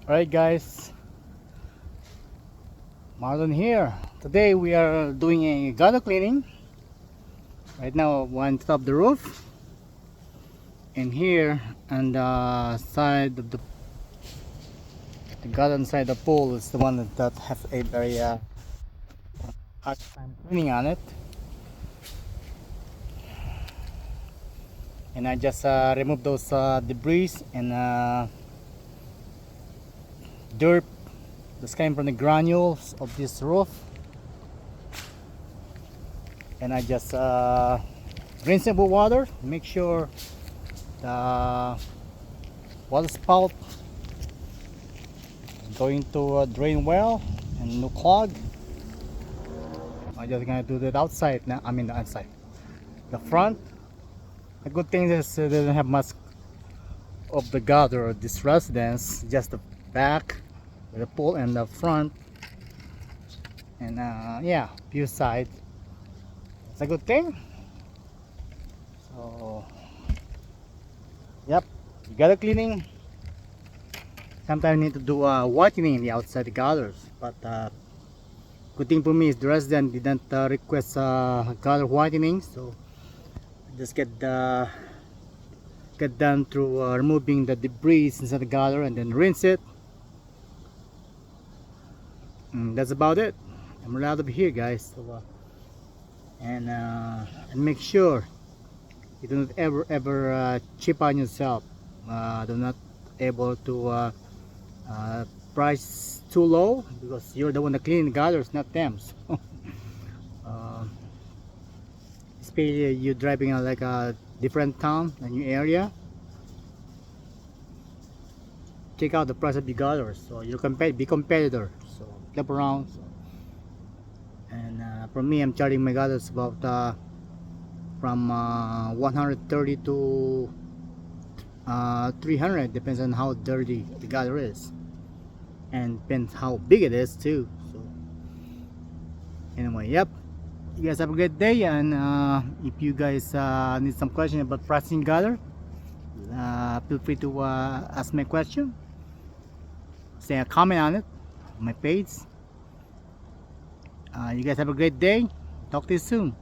Alright guys, Marlon here. Today we are doing a gutter cleaning. Right now we're on top of the roof. And here on the side of the gutter inside the pool is the one that has a very hard time cleaning on it. And I just removed those debris and dirt that's came from the granules of this roof. And I just rinse it with water, make sure the water spout is going to drain well and no clog. I'm just gonna do that outside now. I mean the outside, the front. The good thing is they don't have much of the gutter or this residence, just the back, the pool, and the front, and yeah, few side. It's a good thing. So yep, you got a cleaning. Sometimes you need to do whitening in the outside the gutters, but good thing for me is the resident didn't request gutter whitening, so just get done through removing the debris inside the gutter and then rinse it. And that's about it. I'm allowed to be here, guys. So, and make sure you don't ever chip on yourself. Do not able to price too low, because you're the one that clean the gutters, not them. So, especially you driving on like a different town, a new area, check out the price of the gutters, so you be competitor. So flip around. So, and for me, I'm charging my gutters about from 130 to 300, depends on how dirty the gutter is, and depends how big it is too. So anyway, yep, you guys have a good day. And if you guys need some question about pricing gutter, feel free to ask me a question, say a comment on it on my page. You guys have a great day. Talk to you soon.